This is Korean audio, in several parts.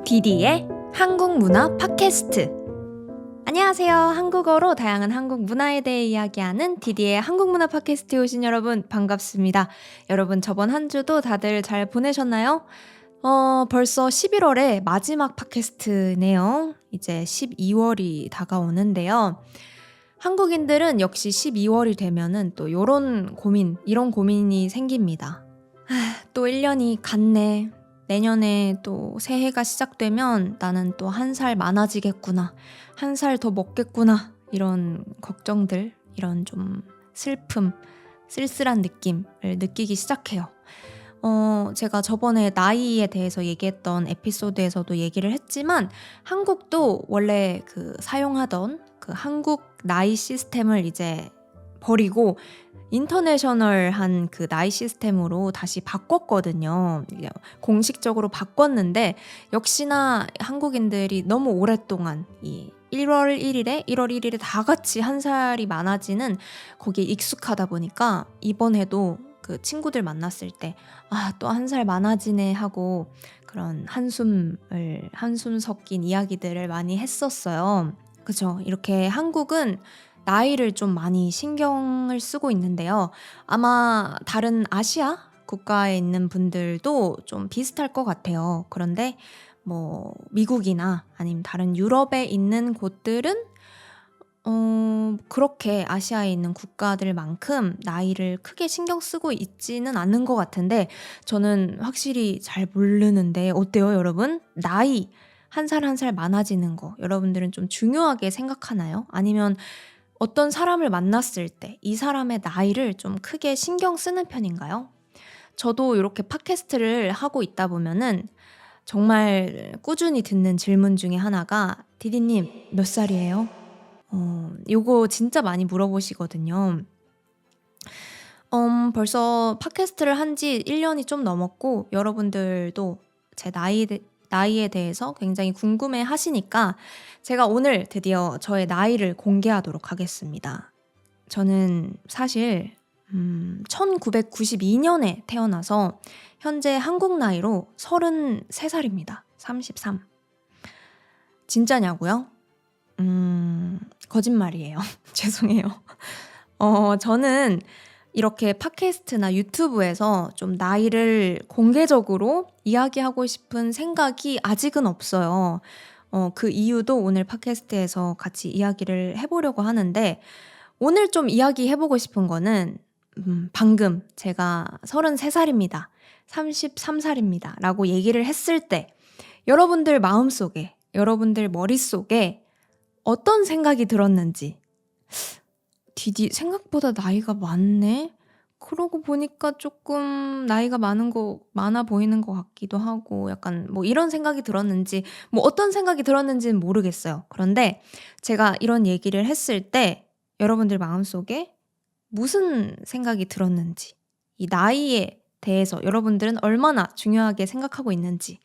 디디의 한국 문화 팟캐스트. 안녕하세요. 한국어로 다양한 한국 문화에 대해 이야기하는 디디의 한국 문화 팟캐스트에 오신 여러분 반갑습니다. 여러분 저번 한 주도 다들 잘 보내셨나요? 벌써 11월의 마지막 팟캐스트네요. 이제 12월이 다가오는데요. 한국인들은 역시 12월이 되면은 또 이런 고민이 생깁니다. 또 1년이 갔네. 내년에 또 새해가 시작되면 나는 또 한 살 많아지겠구나. 한 살 더 먹겠구나. 이런 걱정들, 이런 좀 슬픔, 쓸쓸한 느낌을 느끼기 시작해요. 제가 저번에 나이에 대해서 얘기했던 에피소드에서도 얘기를 했지만 한국도 원래 사용하던 한국 나이 시스템을 이제 버리고 인터내셔널한 나이 시스템으로 다시 바꿨거든요. 공식적으로 바꿨는데 역시나 한국인들이 너무 오랫동안 이 1월 1일에 다 같이 한 살이 많아지는 거기에 익숙하다 보니까 이번에도 친구들 만났을 때 또 한 살 많아지네 하고 그런 한숨 섞인 이야기들을 많이 했었어요. 그죠? 이렇게 한국은 나이를 좀 많이 신경을 쓰고 있는데요. 아마 다른 아시아 국가에 있는 분들도 좀 비슷할 것 같아요. 그런데 미국이나 아니면 다른 유럽에 있는 곳들은 그렇게 아시아에 있는 국가들만큼 나이를 크게 신경 쓰고 있지는 않는 것 같은데 저는 확실히 잘 모르는데 어때요, 여러분? 나이 한 살 한 살 많아지는 거 여러분들은 좀 중요하게 생각하나요? 아니면 어떤 사람을 만났을 때 이 사람의 나이를 좀 크게 신경 쓰는 편인가요? 저도 이렇게 팟캐스트를 하고 있다 보면은 정말 꾸준히 듣는 질문 중에 하나가 디디님 몇 살이에요? 요거 진짜 많이 물어보시거든요. 벌써 팟캐스트를 한 지 1년이 좀 넘었고 여러분들도 제 나이에 대해서 굉장히 궁금해 하시니까 제가 오늘 드디어 저의 나이를 공개하도록 하겠습니다. 저는 사실 1992년에 태어나서 현재 한국 나이로 33살입니다. 33. 진짜냐고요? 거짓말이에요. 죄송해요. 저는 이렇게 팟캐스트나 유튜브에서 좀 나이를 공개적으로 이야기하고 싶은 생각이 아직은 없어요. 그 이유도 오늘 팟캐스트에서 같이 이야기를 해보려고 하는데 오늘 좀 이야기해보고 싶은 거는 방금 제가 33살입니다. 33살입니다. 라고 얘기를 했을 때 여러분들 마음속에, 여러분들 머릿속에 어떤 생각이 들었는지 디디 생각보다 나이가 많네? 그러고 보니까 조금 나이가 많아 보이는 것 같기도 하고 약간 이런 생각이 들었는지 어떤 생각이 들었는지는 모르겠어요. 그런데 제가 이런 얘기를 했을 때 여러분들 마음속에 무슨 생각이 들었는지 이 나이에 대해서 여러분들은 얼마나 중요하게 생각하고 있는지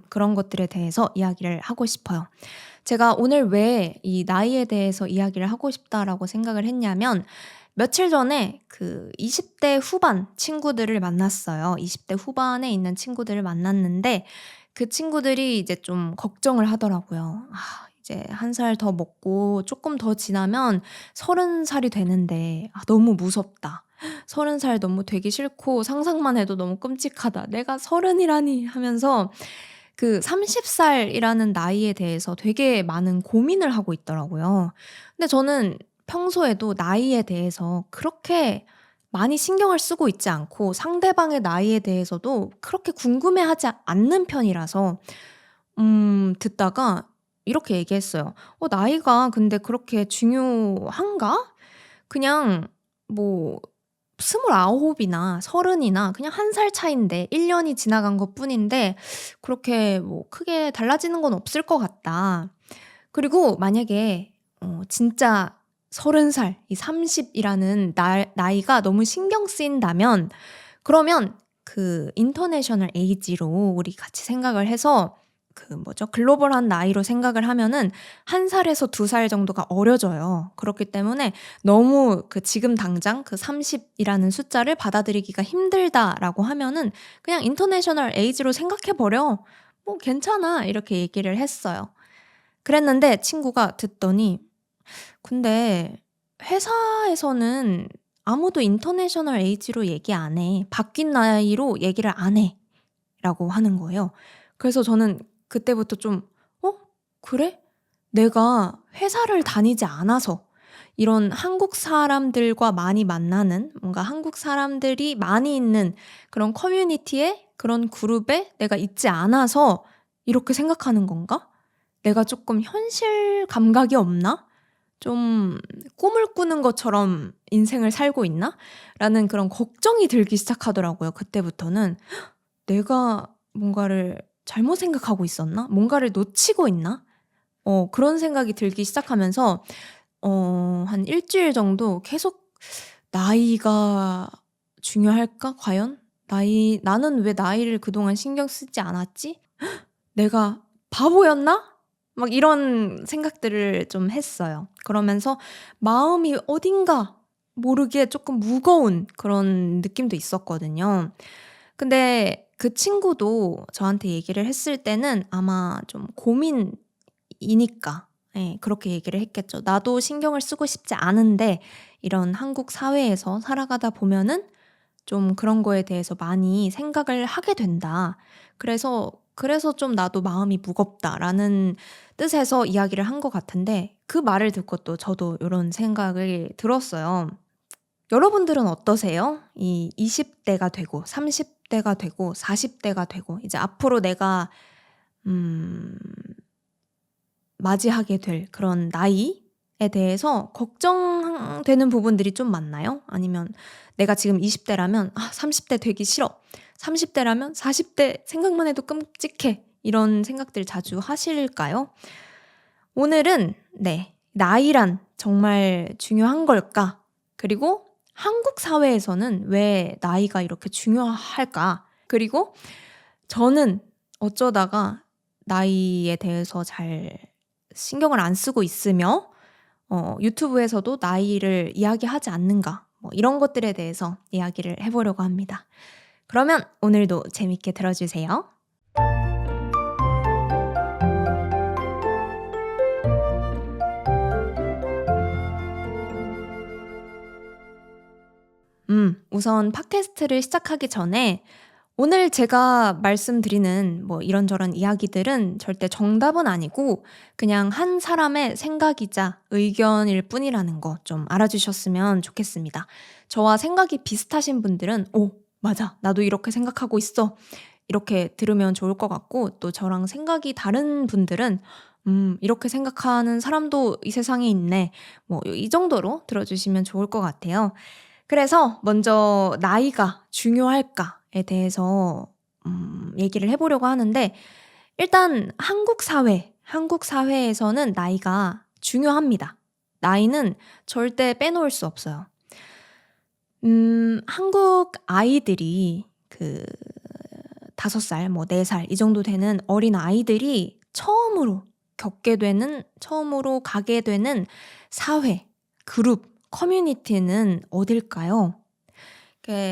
그런 것들에 대해서 이야기를 하고 싶어요. 제가 오늘 왜 이 나이에 대해서 이야기를 하고 싶다라고 생각을 했냐면 며칠 전에 20대 후반 친구들을 만났어요. 20대 후반에 있는 친구들을 만났는데 그 친구들이 이제 좀 걱정을 하더라고요. 이제 한 살 더 먹고 조금 더 지나면 30살이 되는데 너무 무섭다. 30살 너무 되기 싫고 상상만 해도 너무 끔찍하다. 내가 30이라니 하면서 30살이라는 나이에 대해서 되게 많은 고민을 하고 있더라고요. 근데 저는 평소에도 나이에 대해서 그렇게 많이 신경을 쓰고 있지 않고 상대방의 나이에 대해서도 그렇게 궁금해하지 않는 편이라서 듣다가 이렇게 얘기했어요. 나이가 근데 그렇게 중요한가? 그냥 29이나 30이나 그냥 한 살 차인데 1년이 지나간 것뿐인데 그렇게 크게 달라지는 건 없을 것 같다. 그리고 만약에 진짜 30살, 이 30이라는 나이가 너무 신경 쓰인다면 그러면 인터내셔널 에이지로 우리 같이 생각을 해서 글로벌한 나이로 생각을 하면은 1살에서 2살 정도가 어려져요. 그렇기 때문에 너무 지금 당장 30이라는 숫자를 받아들이기가 힘들다라고 하면은 그냥 인터내셔널 에이지로 생각해 버려. 뭐 괜찮아." 이렇게 얘기를 했어요. 그랬는데 친구가 듣더니 "근데 회사에서는 아무도 인터내셔널 에이지로 얘기 안 해. 바뀐 나이로 얘기를 안 해."라고 하는 거예요. 그래서 저는 그때부터 좀 '어 그래? 내가 회사를 다니지 않아서 이런 한국 사람들과 많이 만나는 뭔가 한국 사람들이 많이 있는 그런 커뮤니티에 그런 그룹에 내가 있지 않아서 이렇게 생각하는 건가? 내가 쪼끔 현실 감각이 없나? 좀 꿈을 꾸는 것처럼 인생을 살고 있나?' 라는 그런 걱정이 들기 시작하더라고요 그때부터는. '내가 뭔가를 잘못 생각하고 있었나? 뭔가를 놓치고 있나?' 그런 생각이 들기 시작하면서 한 일 주일 정도 계속 '나이가 중요할까 과연? 나는 왜 나이를 그동안 신경 쓰지 않았지? 내가 바보였나?' 막 이런 생각들을 좀 했어요. 그러면서 마음이 어딘가 모르게 쪼끔 무거운 그런 느낌도 있었거든요. 근데 그 친구도 저한테 얘기를 했을 때는 아마 좀 고민이니까 그렇게 얘기를 했겠죠. "나도 신경을 쓰고 싶지 않은데 이런 한국 사회에서 살아가다 보면은 좀 그런 거에 대해서 많이 생각을 하게 된다. 그래서 좀 나도 마음이 무겁다."라는 뜻에서 이야기를 한 것 같은데 그 말을 듣고 또 저도 요런 생각을 들었어요. 여러분들은 어떠세요? 이 20 대가 되고 30 대가 되고 40 대가 되고 이제 앞으로 내가 음 맞이하게 될 그런 나이에 대해서 걱정되는 부분들이 좀 많나요? 아니면 내가 지금 20 대라면 '아 30대 되기 싫어. 30 대라면 40대 생각만 해도 끔찍해.' 이런 생각들 자주 하실까요? 오늘은 네. '나이란 정말 중요한 걸까?' 그리고 '한국 사회에서는 왜 나이가 이렇게 중요할까?' 그리고 저는 어쩌다가 나이에 대해서 잘 신경을 안 쓰고 있으며 유튜브에서도 나이를 이야기하지 않는가 뭐 이런 것들에 대해서 이야기를 해 보려고 합니다. 그러면 오늘도 재밌게 들어 주세요. 우선 팟캐스트를 시작하기 전에 오늘 제가 말씀드리는 뭐 이런저런 이야기들은 절대 정답은 아니고 그냥 한 사람의 생각이자 의견일 뿐이라는 거 좀 알아주셨으면 좋겠습니다. 저와 생각이 비슷하신 분들은 "오 맞아. 나도 이렇게 생각하고 있어." 이렇게 들으면 좋을 것 같고 또 저랑 생각이 다른 분들은 이렇게 생각하는 사람도 이 세상에 있네." 뭐 이 정도로 들어주시면 좋을 것 같아요. 그래서 먼저 '나이가 중요할까?'에 대해서 얘기를 해 보려고 하는데 일단 한국 사회에서는 나이가 중요합니다. 나이는 절대 빼놓을 수 없어요. 한국 아이들이 그 5 살 뭐 4살 이 정도 되는 어린아이들이 처음으로 가게 되는 사회, 그룹, 커뮤니티는 어딜까요?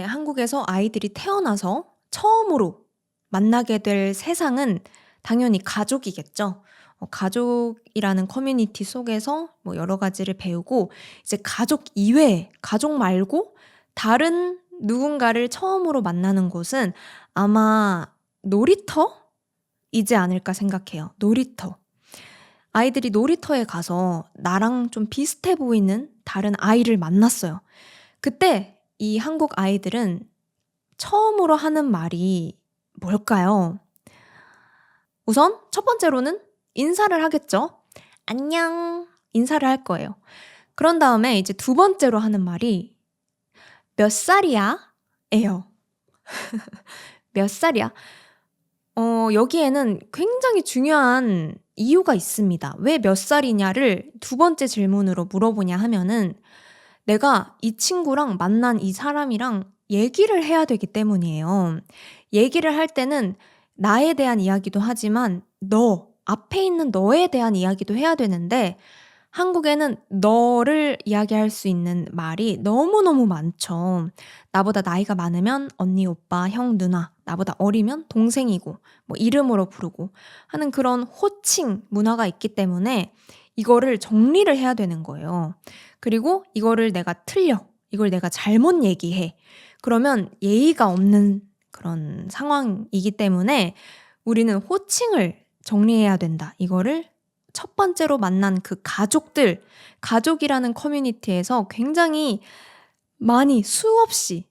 한국에서 아이들이 태어나서 처음으로 만나게 될 세상은 당연히 가족이겠죠. 가족이라는 커뮤니티 속에서 뭐 여러 가지를 배우고 이제 가족 이외에 가족 말고 다른 누군가를 처음으로 만나는 곳은 아마 놀이터이지 않을까 생각해요. 놀이터. 아이들이 놀이터에 가서 나랑 좀 비슷해 보이는 다른 아이를 만났어요. 그때 이 한국 아이들은 처음으로 하는 말이 뭘까요? 우선 첫 번째로는 인사를 하겠죠. "안녕." 인사를 할 거예요. 그런 다음에 이제 두 번째로 하는 말이 "몇 살이야?" 예요. "몇 살이야?" 여기에는 굉장히 중요한 이유가 있습니다. 왜 몇 살이냐를 두 번째 질문으로 물어보냐 하면은 내가 이 친구랑 만난 이 사람이랑 얘기를 해야 되기 때문이에요. 얘기를 할 때는 나에 대한 이야기도 하지만 앞에 있는 너에 대한 이야기도 해야 되는데 한국에는 너를 이야기할 수 있는 말이 너무너무 많죠. 나보다 나이가 많으면 언니, 오빠, 형, 누나, 나보다 어리면 동생이고, 뭐 이름으로 부르고 하는 그런 호칭 문화가 있기 때문에 이거를 정리를 해야 되는 거예요. 그리고 이거를 내가 틀려. 이걸 내가 잘못 얘기해. 그러면 예의가 없는 그런 상황이기 때문에 우리는 호칭을 정리해야 된다. 이거를 첫 번째로 만난 그 가족들, 가족이라는 커뮤니티에서 굉장히 많이 수없이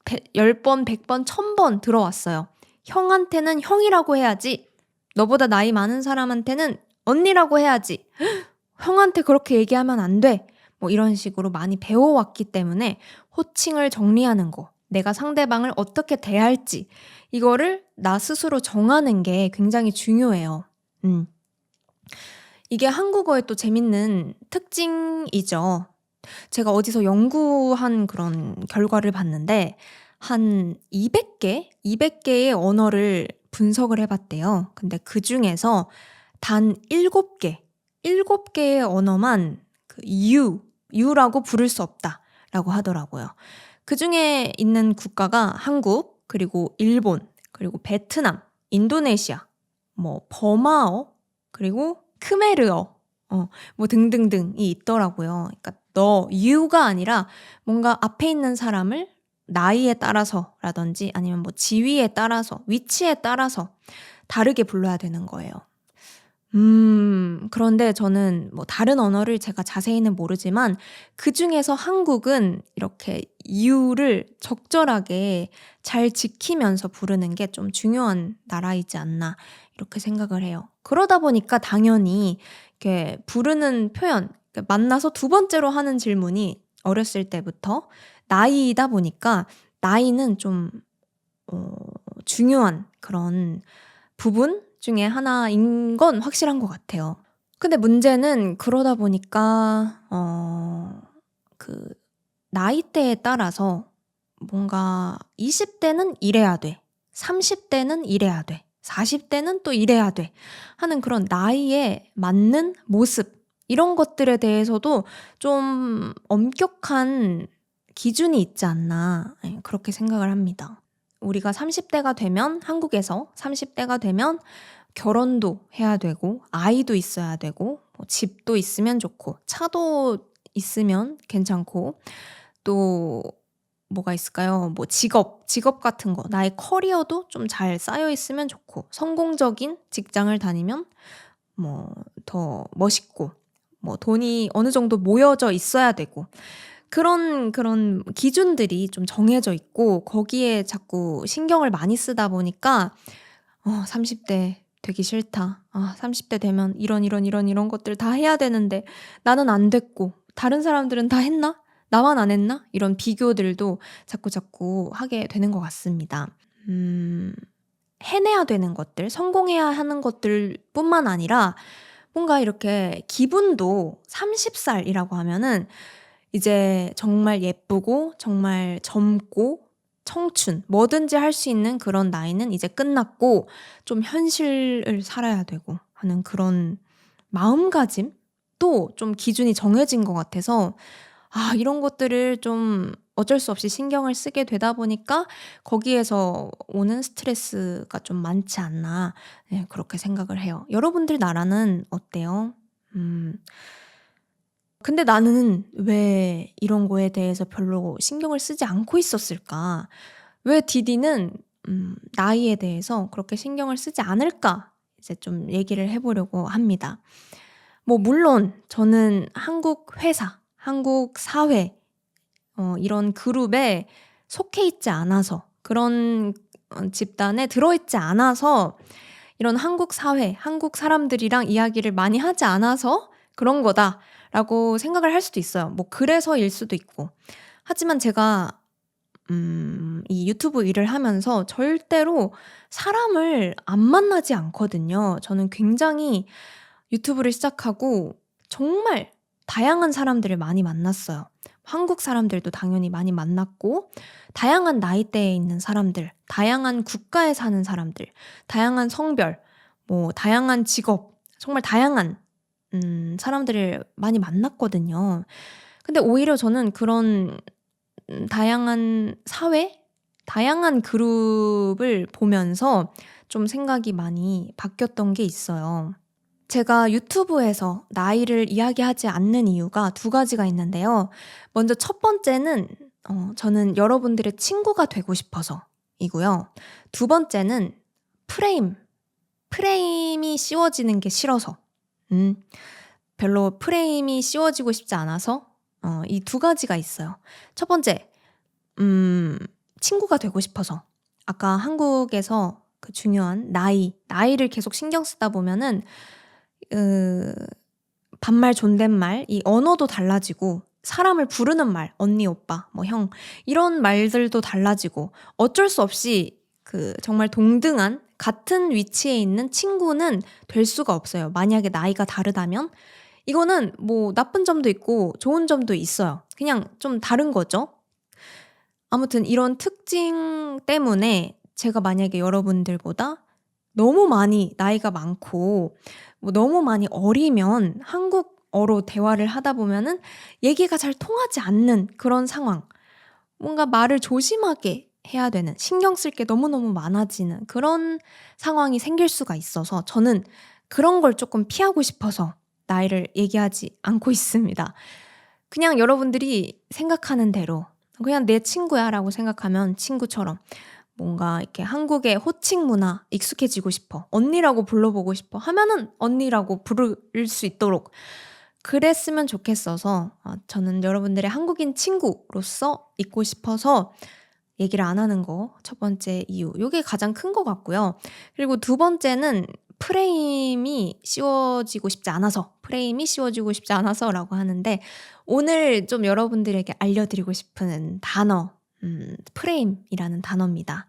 10번, 100번, 1000번 들어왔어요. 형한테는 형이라고 해야지. 너보다 나이 많은 사람한테는 언니라고 해야지. 형한테 그렇게 얘기하면 안 돼. 뭐 이런 식으로 많이 배워왔기 때문에 호칭을 정리하는 거, 내가 상대방을 어떻게 대할지, 이거를 나 스스로 정하는 게 굉장히 중요해요. 이게 한국어의 또 재밌는 특징이죠. 제가 어디서 연구한 그런 결과를 봤는데 한 200개의 언어를 분석을 해봤대요. 근데 그 중에서 단 7개의 언어만 그 you라고 부를 수 없다라고 하더라고요. 그 중에 있는 국가가 한국, 그리고 일본, 그리고 베트남, 인도네시아, 뭐 버마어, 그리고 크메르어, 뭐 등등등이 있더라고요. 그러니까 you가 아니라 뭔가 앞에 있는 사람을 나이에 따라서라든지 아니면 뭐 지위에 따라서, 위치에 따라서 다르게 불러야 되는 거예요. 그런데 저는 뭐 다른 언어를 제가 자세히는 모르지만 그 중에서 한국은 이렇게 you를 적절하게 잘 지키면서 부르는 게 좀 중요한 나라이지 않나 이렇게 생각을 해요. 그러다 보니까 당연히 이렇게 부르는 표현, 만나서 두 번째로 하는 질문이 어렸을 때부터 나이이다 보니까 나이는 좀 중요한 그런 부분 중에 하나인 건 확실한 것 같아요. 근데 문제는 그러다 보니까 그 나이대에 따라서 뭔가 20대는 이래야 돼, 30대는 이래야 돼, 40대는 또 이래야 돼 하는 그런 나이에 맞는 모습, 이런 것들에 대해서도 좀 엄격한 기준이 있지 않나, 그렇게 생각을 합니다. 우리가 30대가 되면, 한국에서 30대가 되면 결혼도 해야 되고 아이도 있어야 되고 뭐 집도 있으면 좋고 차도 있으면 괜찮고 또 뭐가 있을까요? 뭐 직업 같은 거, 나의 커리어도 좀 잘 쌓여 있으면 좋고 성공적인 직장을 다니면 뭐 더 멋있고 뭐 돈이 어느 정도 모여져 있어야 되고 그런 기준들이 좀 정해져 있고 거기에 자꾸 신경을 많이 쓰다 보니까 30대 되기 싫다. 30대 되면 이런 것들 다 해야 되는데 나는 안 됐고 다른 사람들은 다 했나? 나만 안 했나? 이런 비교들도 자꾸 하게 되는 것 같습니다. 해내야 되는 것들, 성공해야 하는 것들뿐만 아니라 뭔가 이렇게 기분도 30살이라고 하면은 이제 정말 예쁘고 정말 젊고 청춘, 뭐든지 할 수 있는 그런 나이는 이제 끝났고 좀 현실을 살아야 되고 하는 그런 마음가짐도 좀 기준이 정해진 것 같아서 이런 것들을 좀 어쩔 수 없이 신경을 쓰게 되다 보니까 거기에서 오는 스트레스가 좀 많지 않나, 그렇게 생각을 해요. 여러분들 나라는 어때요? 근데 나는 왜 이런 거에 대해서 별로 신경을 쓰지 않고 있었을까? 왜 디디는 나이에 대해서 그렇게 신경을 쓰지 않을까? 이제 좀 얘기를 해보려고 합니다. 뭐 물론 저는 한국 회사, 한국 사회 이런 그룹에 속해 있지 않아서, 그런 집단에 들어있지 않아서, 이런 한국 사회, 한국 사람들이랑 이야기를 많이 하지 않아서 그런 거다라고 생각을 할 수도 있어요. 뭐 그래서일 수도 있고. 하지만 제가 이 유튜브 일을 하면서 절대로 사람을 안 만나지 않거든요. 저는 굉장히 유튜브를 시작하고 정말 다양한 사람들을 많이 만났어요. 한국 사람들도 당연히 많이 만났고, 다양한 나이대에 있는 사람들, 다양한 국가에 사는 사람들, 다양한 성별, 뭐 다양한 직업, 정말 다양한 사람들을 많이 만났거든요. 근데 오히려 저는 그런 다양한 사회, 다양한 그룹을 보면서 좀 생각이 많이 바뀌었던 게 있어요. 제가 유튜브에서 나이를 이야기하지 않는 이유가 두 가지가 있는데요. 먼저 첫 번째는 저는 여러분들의 친구가 되고 싶어서 이고요. 두 번째는 프레임이 씌워지는 게 싫어서. 별로 프레임이 씌워지고 싶지 않아서 이 두 가지가 있어요. 첫 번째, 친구가 되고 싶어서. 아까 한국에서 그 중요한 나이를 계속 신경 쓰다 보면은 반말, 존댓말, 이 언어도 달라지고 사람을 부르는 말, 언니, 오빠, 뭐 형, 이런 말들도 달라지고 어쩔 수 없이 그 정말 동등한 같은 위치에 있는 친구는 될 수가 없어요. 만약에 나이가 다르다면 이거는 뭐 나쁜 점도 있고 좋은 점도 있어요. 그냥 좀 다른 거죠. 아무튼 이런 특징 때문에 제가 만약에 여러분들보다 너무 많이 나이가 많고 뭐 너무 많이 어리면 한국어로 대화를 하다 보면은 얘기가 잘 통하지 않는 그런 상황. 뭔가 말을 조심하게 해야 되는, 신경 쓸 게 너무너무 많아지는 그런 상황이 생길 수가 있어서 저는 그런 걸 조금 피하고 싶어서 나이를 얘기하지 않고 있습니다. 그냥 여러분들이 생각하는 대로 그냥 내 친구야라고 생각하면 친구처럼 뭔가 이렇게 한국의 호칭 문화 익숙해지고 싶어. 언니라고 불러보고 싶어. 하면은 언니라고 부를 수 있도록 그랬으면 좋겠어서 저는 여러분들의 한국인 친구로서 있고 싶어서 얘기를 안 하는 거 첫 번째 이유. 요게 가장 큰 것 같고요. 그리고 두 번째는 프레임이 씌워지고 싶지 않아서라고 하는데 오늘 좀 여러분들에게 알려드리고 싶은 단어 프레임이라는 단어입니다.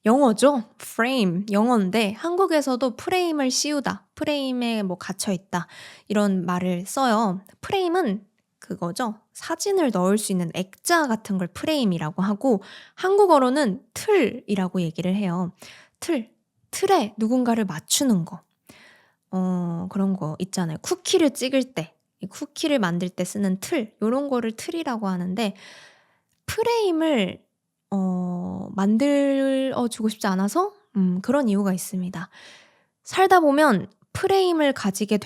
영어죠. frame 영어인데 한국에서도 프레임을 씌우다, 프레임에 뭐 갇혀 있다 이런 말을 써요. 프레임은 그거죠. 사진을 넣을 수 있는 액자 같은 걸 프레임이라고 하고 한국어로는 틀이라고 얘기를 해요. 틀에 누군가를 맞추는 거. 그런 거 있잖아요. 쿠키를 찍을 때, 이 쿠키를 만들 때 쓰는 요런 거를 틀이라고 하는데 프레임을 만들어 주고 싶지 않아서 그런 이유가 있습니다. 살다 보면 프레임을 가지게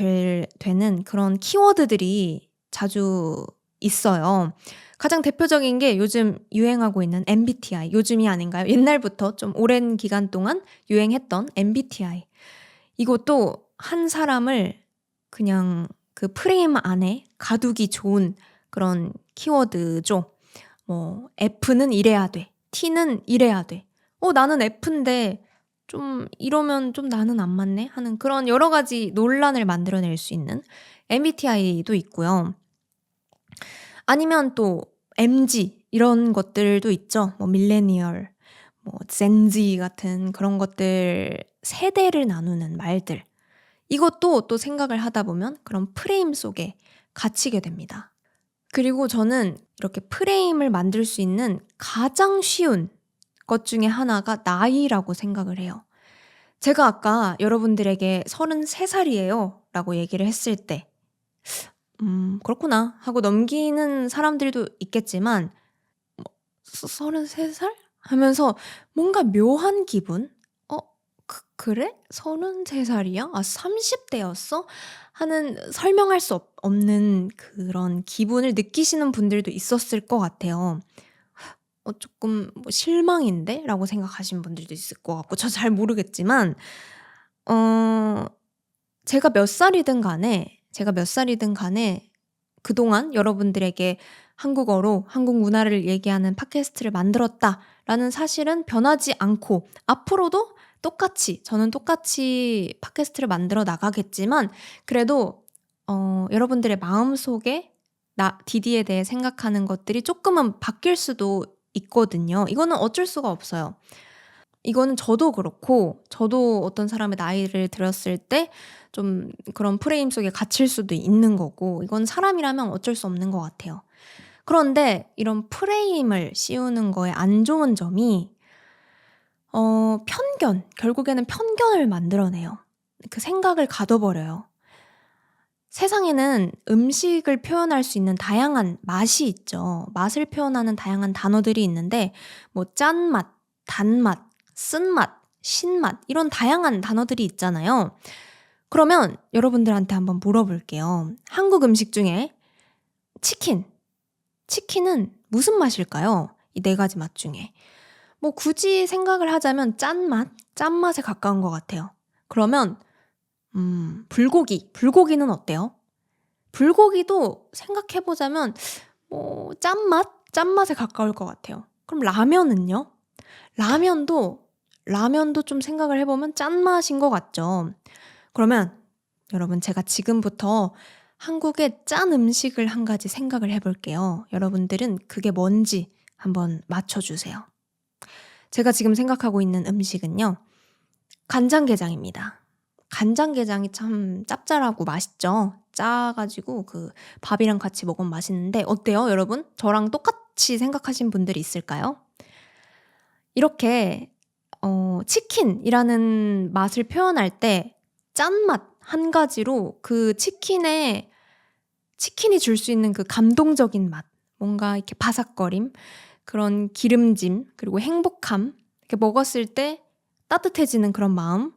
되는 그런 키워드들이 자주 있어요. 가장 대표적인 게 요즘 유행하고 있는 MBTI. 요즘이 아닌가요? 옛날부터 좀 오랜 기간 동안 유행했던 MBTI. 이것도 한 사람을 그냥 그 프레임 안에 가두기 좋은 그런 키워드죠. 뭐 F는 이래야 돼. T는 이래야 돼. 나는 F인데 좀 이러면 좀 나는 안 맞네 하는 그런 여러 가지 논란을 만들어낼 수 있는 MBTI도 있고요. 아니면 또 MG 이런 것들도 있죠. 뭐 밀레니얼, 뭐 젠지 같은 그런 것들 세대를 나누는 말들. 이것도 또 생각을 하다 보면 그런 프레임 속에 갇히게 됩니다. 그리고 저는 이렇게 프레임을 만들 수 있는 가장 쉬운 것 중에 하나가 나이라고 생각을 해요. 제가 아까 여러분들에게 33살이에요 라고 얘기를 했을 때 그렇구나 하고 넘기는 사람들도 있겠지만 33살? 하면서 뭔가 묘한 기분? 그래? 33살이야? 30대였어? 하는 설명할 수 없는 그런 기분을 느끼시는 분들도 있었을 것 같아요. 조금 뭐 실망인데? 라고 생각하신 분들도 있을 것 같고 저 잘 모르겠지만 제가 몇 살이든 간에 그동안 여러분들에게 한국어로 한국 문화를 얘기하는 팟캐스트를 만들었다라는 사실은 변하지 않고 앞으로도 저는 똑같이 팟캐스트를 만들어 나가겠지만 그래도 여러분들의 마음속에 디디에 대해 생각하는 것들이 조금은 바뀔 수도 있거든요. 이거는 어쩔 수가 없어요. 이거는 저도 그렇고 저도 어떤 사람의 나이를 들었을 때 좀 그런 프레임 속에 갇힐 수도 있는 거고 이건 사람이라면 어쩔 수 없는 것 같아요. 그런데 이런 프레임을 씌우는 거에 안 좋은 점이 결국에는 편견을 만들어내요. 그 생각을 가둬버려요. 세상에는 음식을 표현할 수 있는 다양한 맛이 있죠. 맛을 표현하는 다양한 단어들이 있는데 뭐 짠맛, 단맛, 쓴맛, 신맛 이런 다양한 단어들이 있잖아요. 그러면 여러분들한테 한번 물어볼게요. 한국 음식 중에 치킨. 치킨은 무슨 맛일까요? 이 네 가지 맛 중에. 뭐 굳이 생각을 하자면 짠맛? 짠맛에 가까운 것 같아요. 그러면 불고기. 불고기는 어때요? 불고기도 생각해보자면 뭐 짠맛? 짠맛에 가까울 것 같아요. 그럼 라면은요? 라면도 좀 생각을 해보면 짠맛인 것 같죠. 그러면 여러분 제가 지금부터 한국의 짠 음식을 한 가지 생각을 해볼게요. 여러분들은 그게 뭔지 한번 맞춰주세요. 제가 지금 생각하고 있는 음식은요. 간장게장입니다. 간장게장이 참 짭짤하고 맛있죠. 짜가지고 그 밥이랑 같이 먹으면 맛있는데 어때요, 여러분? 저랑 똑같이 생각하신 분들이 있을까요? 이렇게 치킨이라는 맛을 표현할 때 짠맛 한 가지로 그 치킨이 줄 수 있는 그 감동적인 맛, 뭔가 이렇게 바삭거림, 그런 기름짐, 그리고 행복함, 이렇게 먹었을 때 따뜻해지는 그런 마음,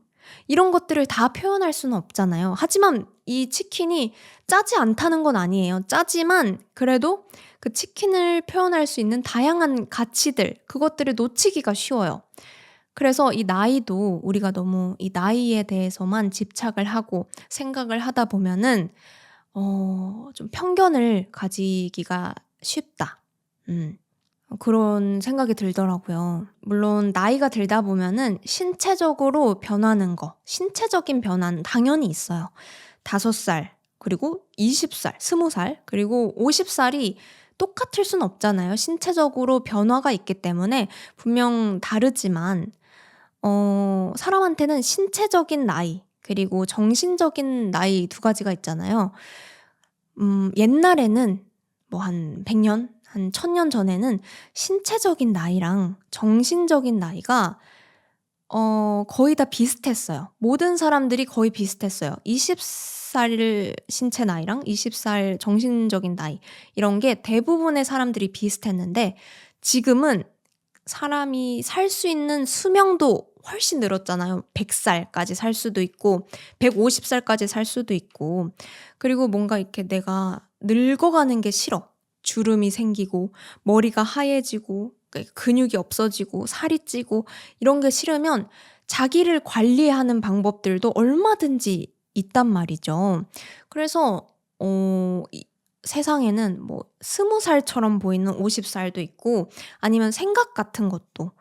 이런 것들을 다 표현할 수는 없잖아요. 하지만 이 치킨이 짜지 않다는 건 아니에요. 짜지만 그래도 그 치킨을 표현할 수 있는 다양한 가치들, 그것들을 놓치기가 쉬워요. 그래서 이 나이도 우리가 너무 이 나이에 대해서만 집착을 하고 생각을 하다 보면은 좀 편견을 가지기가 쉽다. 그런 생각이 들더라고요. 물론 나이가 들다 보면은 신체적으로 변하는 거, 신체적인 변화는 당연히 있어요. 5살, 그리고 20살, 20살, 그리고 50살이 똑같을 순 없잖아요. 신체적으로 변화가 있기 때문에 분명 다르지만 사람한테는 신체적인 나이, 그리고 정신적인 나이 두 가지가 있잖아요. 옛날에는 뭐 한 100년, 한 1000년 전에는 신체적인 나이랑 정신적인 나이가 거의 다 비슷했어요. 모든 사람들이 거의 비슷했어요. 20살 신체 나이랑 20살 정신적인 나이 이런 게 대부분의 사람들이 비슷했는데 지금은 사람이 살 수 있는 수명도 훨씬 늘었잖아요. 100살까지 살 수도 있고 150살까지 살 수도 있고 그리고 뭔가 이렇게 내가 늙어가는 게 싫어. 주름이 생기고 머리가 하얘지고 근육이 없어지고 살이 찌고 이런 게 싫으면 자기를 관리하는 방법들도 얼마든지 있단 말이죠. 그래서 세상에는 뭐 20살처럼 보이는 50살도 있고 아니면 생각 같은 것도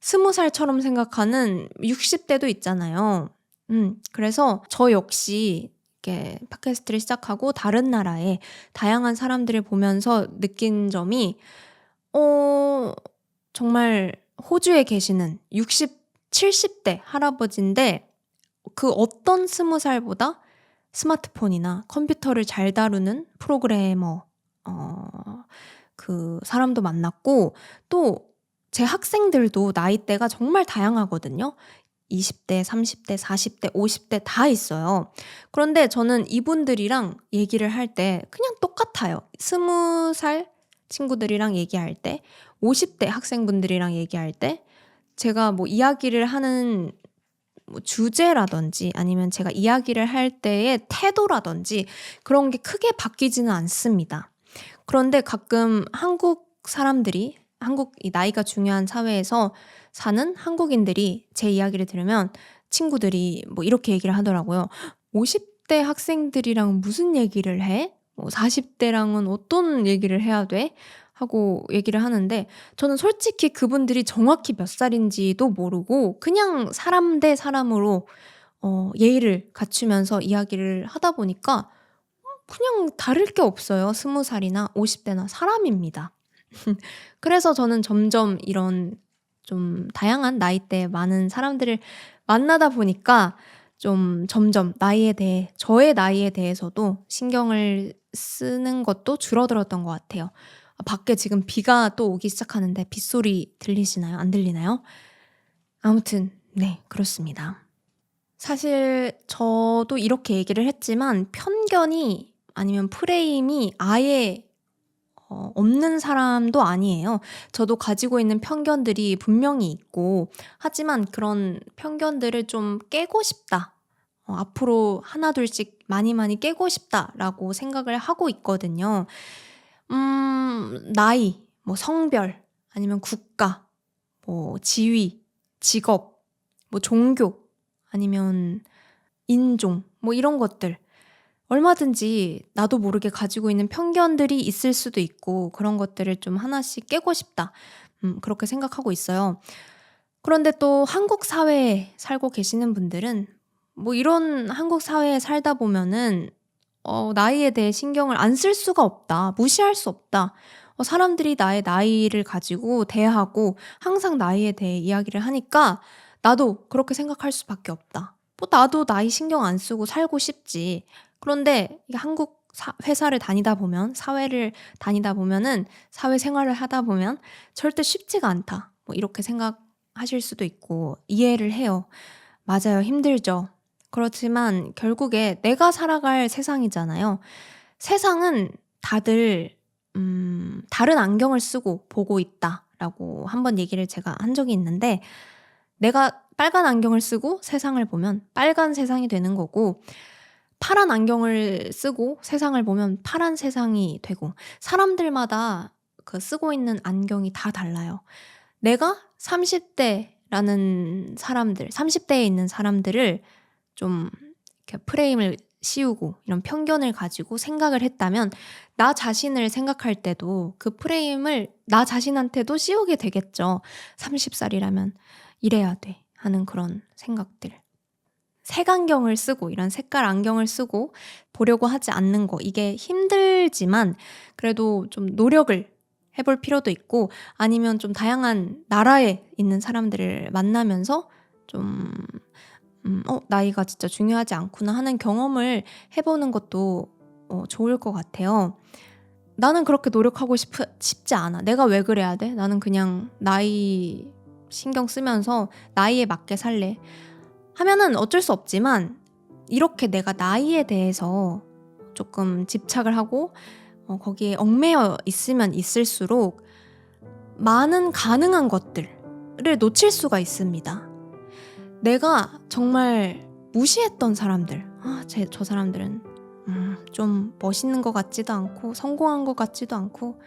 20살처럼 생각하는 60대도 있잖아요. 그래서 저 역시 이렇게 팟캐스트를 시작하고 다른 나라의 다양한 사람들을 보면서 느낀 점이 정말 호주에 계시는 60, 70대 할아버지인데 그 어떤 20살보다 스마트폰이나 컴퓨터를 잘 다루는 프로그래머 그 사람도 만났고 또 제 학생들도 나이대가 정말 다양하거든요. 20대, 30대, 40대, 50대 다 있어요. 그런데 저는 이분들이랑 얘기를 할 때 그냥 똑같아요. 20살 친구들이랑 얘기할 때, 50대 학생분들이랑 얘기할 때 제가 뭐 이야기를 하는 뭐 주제라든지 아니면 제가 이야기를 할 때의 태도라든지 그런 게 크게 바뀌지는 않습니다. 그런데 가끔 한국 이 나이가 중요한 사회에서 사는 한국인들이 제 이야기를 들으면 친구들이 뭐 이렇게 얘기를 하더라고요. 50대 학생들이랑 무슨 얘기를 해? 뭐 40대랑은 어떤 얘기를 해야 돼? 하고 얘기를 하는데 저는 솔직히 그분들이 정확히 몇 살인지도 모르고 그냥 사람 대 사람으로 예의를 갖추면서 이야기를 하다 보니까 그냥 다를 게 없어요. 20살이나 50대나 사람입니다. 그래서 저는 점점 이런 좀 다양한 나이대 많은 사람들을 만나다 보니까 좀 점점 저의 나이에 대해서도 신경을 쓰는 것도 줄어들었던 것 같아요. 밖에 지금 비가 또 오기 시작하는데 빗소리 들리시나요? 안 들리나요? 아무튼 네, 그렇습니다. 사실 저도 이렇게 얘기를 했지만 편견이 아니면 프레임이 아예 없는 사람도 아니에요. 저도 가지고 있는 편견들이 분명히 있고 하지만 그런 편견들을 좀 깨고 싶다. 앞으로 하나둘씩 많이 많이 깨고 싶다라고 생각을 하고 있거든요. 나이, 뭐 성별, 아니면 국가, 뭐 지위, 직업, 뭐 종교, 아니면 인종, 뭐 이런 것들. 얼마든지 나도 모르게 가지고 있는 편견들이 있을 수도 있고 그런 것들을 좀 하나씩 깨고 싶다. 그렇게 생각하고 있어요. 그런데 또 한국 사회에 살고 계시는 분들은 뭐 이런 한국 사회에 살다 보면은 나이에 대해 신경을 안 쓸 수가 없다. 무시할 수 없다. 사람들이 나의 나이를 가지고 대하고 항상 나이에 대해 이야기를 하니까 나도 그렇게 생각할 수밖에 없다. 뭐 나도 나이 신경 안 쓰고 살고 싶지. 그런데 이게 한국 회사를 다니다 보면, 사회를 다니다 보면은, 사회생활을 하다 보면 절대 쉽지가 않다. 뭐 이렇게 생각하실 수도 있고 이해를 해요. 맞아요. 힘들죠. 그렇지만 결국에 내가 살아갈 세상이잖아요. 세상은 다들 다른 안경을 쓰고 보고 있다라고 한번 얘기를 제가 한 적이 있는데 내가 빨간 안경을 쓰고 세상을 보면 빨간 세상이 되는 거고 파란 안경을 쓰고 세상을 보면 파란 세상이 되고 사람들마다 그 쓰고 있는 안경이 다 달라요. 내가 30대라는 사람들, 30대에 있는 사람들을 좀 이렇게 프레임을 씌우고 이런 편견을 가지고 생각을 했다면 나 자신을 생각할 때도 그 프레임을 나 자신한테도 씌우게 되겠죠. 30살이라면 이래야 돼 하는 그런 생각들. 색안경을 쓰고 이런 색깔 안경을 쓰고 보려고 하지 않는 거 이게 힘들지만 그래도 좀 노력을 해볼 필요도 있고 아니면 좀 다양한 나라에 있는 사람들을 만나면서 좀 나이가 진짜 중요하지 않구나 하는 경험을 해보는 것도 좋을 것 같아요. 나는 그렇게 노력하고 싶지 않아. 내가 왜 그래야 돼? 나는 그냥 나이 신경 쓰면서 나이에 맞게 살래. 하면은 어쩔 수 없지만 이렇게 내가 나이에 대해서 조금 집착을 하고 거기에 얽매여 있으면 있을수록 많은 가능한 것들을 놓칠 수가 있습니다. 내가 정말 무시했던 사람들, 저 사람들은 좀 멋있는 것 같지도 않고 성공한 것 같지도 않고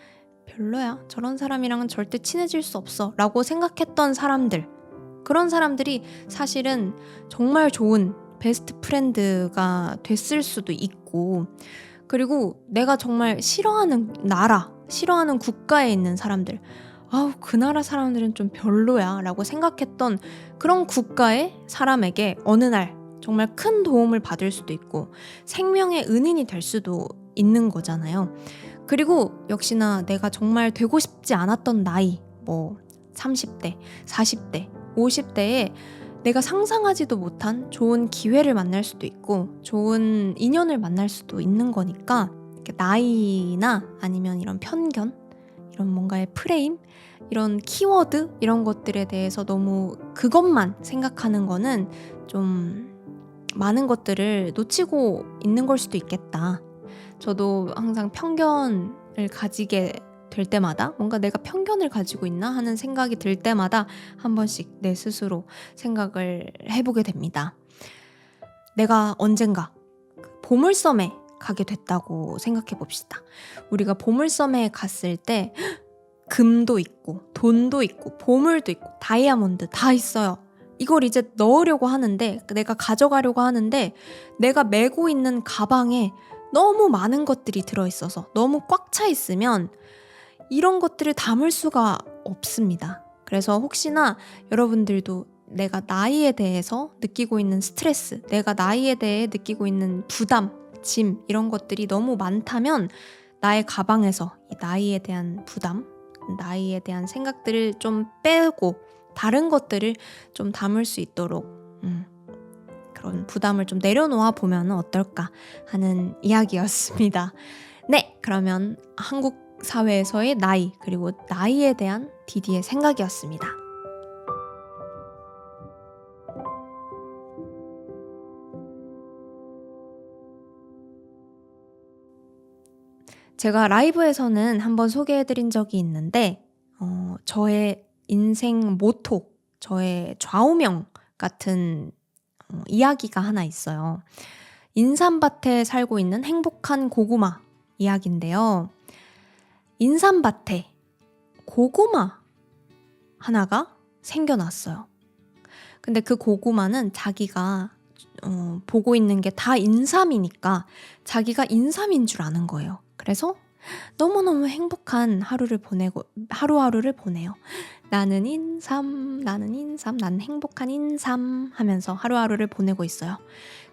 별로야. 저런 사람이랑은 절대 친해질 수 없어 라고 생각했던 사람들, 그런 사람들이 사실은 정말 좋은 베스트 프렌드가 됐을 수도 있고 그리고 내가 정말 싫어하는 나라, 싫어하는 국가에 있는 사람들 그 나라 사람들은 좀 별로야 라고 생각했던 그런 국가의 사람에게 어느 날 정말 큰 도움을 받을 수도 있고 생명의 은인이 될 수도 있는 거잖아요. 그리고 역시나 내가 정말 되고 싶지 않았던 나이, 뭐 30대, 40대, 50대에 내가 상상하지도 못한 좋은 기회를 만날 수도 있고 좋은 인연을 만날 수도 있는 거니까 나이나 아니면 이런 편견, 이런 뭔가의 프레임, 이런 키워드 이런 것들에 대해서 너무 그것만 생각하는 거는 좀 많은 것들을 놓치고 있는 걸 수도 있겠다. 저도 항상 편견을 가지게 될 때마다 뭔가 내가 편견을 가지고 있나 하는 생각이 들 때마다 한 번씩 내 스스로 생각을 해보게 됩니다. 내가 언젠가 보물섬에 가게 됐다고 생각해 봅시다. 우리가 보물섬에 갔을 때 금도 있고 돈도 있고 보물도 있고 다이아몬드 다 있어요. 이걸 이제 넣으려고 하는데 내가 가져가려고 하는데 내가 메고 있는 가방에 너무 많은 것들이 들어있어서 너무 꽉 차 있으면 이런 것들을 담을 수가 없습니다. 그래서 혹시나 여러분들도 내가 나이에 대해서 느끼고 있는 스트레스, 내가 나이에 대해 느끼고 있는 부담, 짐 이런 것들이 너무 많다면 나의 가방에서 이 나이에 대한 부담, 나이에 대한 생각들을 좀 빼고 다른 것들을 좀 담을 수 있도록 그런 부담을 좀 내려놓아 보면 어떨까 하는 이야기였습니다. 네, 그러면 한국 사회에서의 나이 그리고 나이에 대한 디디의 생각이었습니다. 제가 라이브에서는 한번 소개해드린 적이 있는데 저의 인생 모토, 저의 좌우명 같은 이야기가 하나 있어요. 인삼밭에 살고 있는 행복한 고구마 이야기인데요. 인삼밭에 고구마 하나가 생겨났어요. 근데 그 고구마는 자기가 보고 있는 게 다 인삼이니까 자기가 인삼인 줄 아는 거예요. 그래서 너무너무 행복한 하루하루를 보내요. 나는 인삼, 나는 행복한 인삼 하면서 하루하루를 보내고 있어요.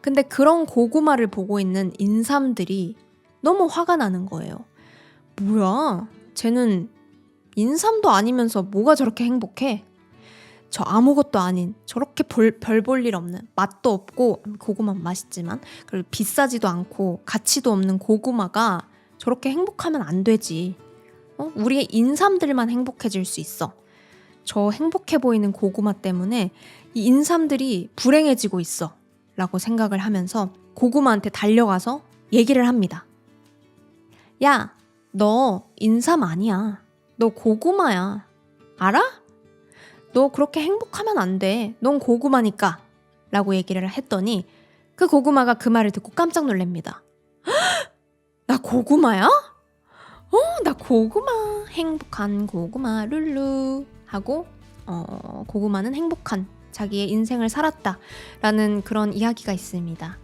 근데 그런 고구마를 보고 있는 인삼들이 너무 화가 나는 거예요. 뭐야? 쟤는 인삼도 아니면서 뭐가 저렇게 행복해? 저 아무것도 아닌 저렇게 별 볼 일 없는, 맛도 없고, 고구마 맛있지만 그리고 비싸지도 않고 가치도 없는 고구마가 저렇게 행복하면 안 되지. 우리의 인삼들만 행복해질 수 있어. 저 행복해 보이는 고구마 때문에 이 인삼들이 불행해지고 있어 라고 생각을 하면서 고구마한테 달려가서 얘기를 합니다. 야, 너 인삼 아니야. 너 고구마야. 알아? 너 그렇게 행복하면 안 돼. 넌 고구마니까. 라고 얘기를 했더니 그 고구마가 그 말을 듣고 깜짝 놀랍니다. 나 고구마야? 나 고구마. 행복한 고구마 룰루 하고 고구마는 행복한 자기의 인생을 살았다 라는 그런 이야기가 있습니다.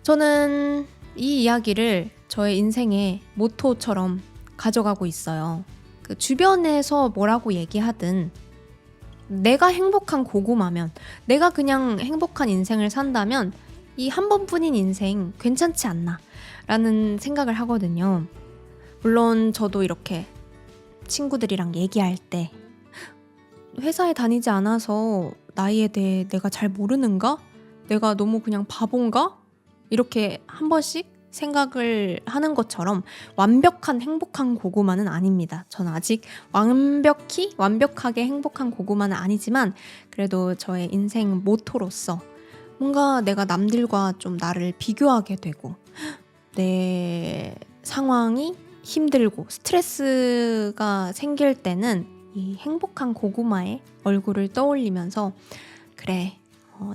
저는 이 이야기를 저의 인생의 모토처럼 가져가고 있어요. 그 주변에서 뭐라고 얘기하든 내가 행복한 고구마면, 내가 그냥 행복한 인생을 산다면 이 한 번뿐인 인생 괜찮지 않나 라는 생각을 하거든요. 물론 저도 이렇게 친구들이랑 얘기할 때 회사에 다니지 않아서 나이에 대해 내가 잘 모르는가? 내가 너무 그냥 바본가? 이렇게 한 번씩 생각을 하는 것처럼 완벽한 행복한 고구마는 아닙니다. 저는 아직 완벽하게 행복한 고구마는 아니지만 그래도 저의 인생 모토로서 뭔가 내가 남들과 좀 나를 비교하게 되고 내 상황이 힘들고 스트레스가 생길 때는 이 행복한 고구마의 얼굴을 떠올리면서 그래,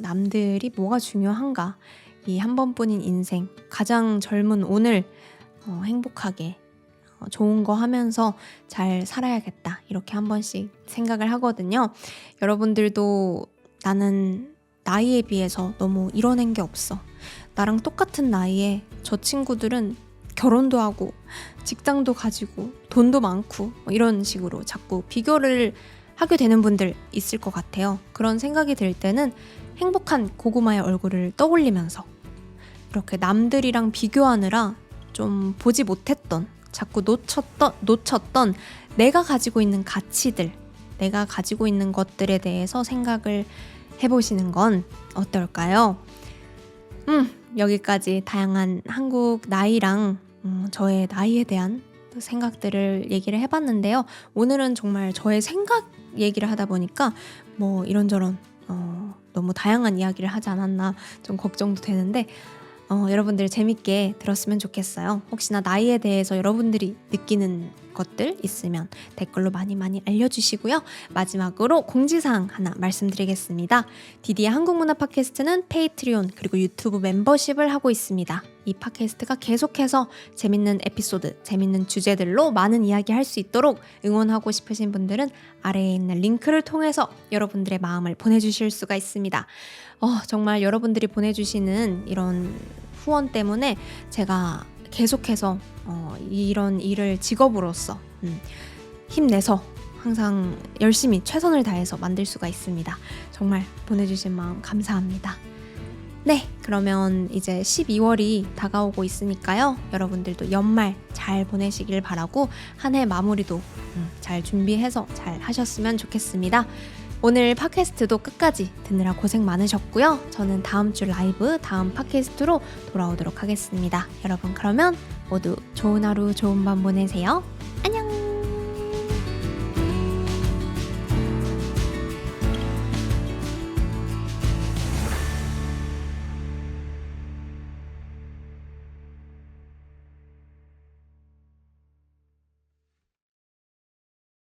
남들이 뭐가 중요한가? 이 한 번뿐인 인생, 가장 젊은 오늘 행복하게 좋은 거 하면서 잘 살아야겠다 이렇게 한 번씩 생각을 하거든요. 여러분들도 나는 나이에 비해서 너무 이뤄낸 게 없어. 나랑 똑같은 나이에 저 친구들은 결혼도 하고 직장도 가지고 돈도 많고 이런 식으로 자꾸 비교를 하게 되는 분들 있을 것 같아요. 그런 생각이 들 때는 행복한 고구마의 얼굴을 떠올리면서 이렇게 남들이랑 비교하느라 좀 보지 못했던, 자꾸 놓쳤던 내가 가지고 있는 가치들, 내가 가지고 있는 것들에 대해서 생각을 해보시는 건 어떨까요? 여기까지 다양한 한국 나이랑 저의 나이에 대한 생각들을 얘기를 해봤는데요. 오늘은 정말 저의 생각 얘기를 하다 보니까 뭐 이런저런 너무 다양한 이야기를 하지 않았나 좀 걱정도 되는데 여러분들 재밌게 들었으면 좋겠어요. 혹시나 나이에 대해서 여러분들이 느끼는 것들 있으면 댓글로 많이 알려주시고요. 마지막으로 공지사항 하나 말씀드리겠습니다. 디디의 한국문화 팟캐스트는 페이트리온 그리고 유튜브 멤버십을 하고 있습니다. 이 팟캐스트가 계속해서 재밌는 에피소드, 재밌는 주제들로 많은 이야기 할 수 있도록 응원하고 싶으신 분들은 아래에 있는 링크를 통해서 여러분들의 마음을 보내주실 수가 있습니다. 정말 여러분들이 보내주시는 이런 후원 때문에 제가 계속해서 이런 일을 직업으로서 힘내서 항상 열심히 최선을 다해서 만들 수가 있습니다. 정말 보내주신 마음 감사합니다. 네, 그러면 이제 12월이 다가오고 있으니까요. 여러분들도 연말 잘 보내시길 바라고 한 해 마무리도 잘 준비해서 잘 하셨으면 좋겠습니다. 오늘 팟캐스트도 끝까지 듣느라 고생 많으셨고요. 저는 다음 주 라이브, 다음 팟캐스트로 돌아오도록 하겠습니다. 여러분 그러면 모두 좋은 하루, 좋은 밤 보내세요.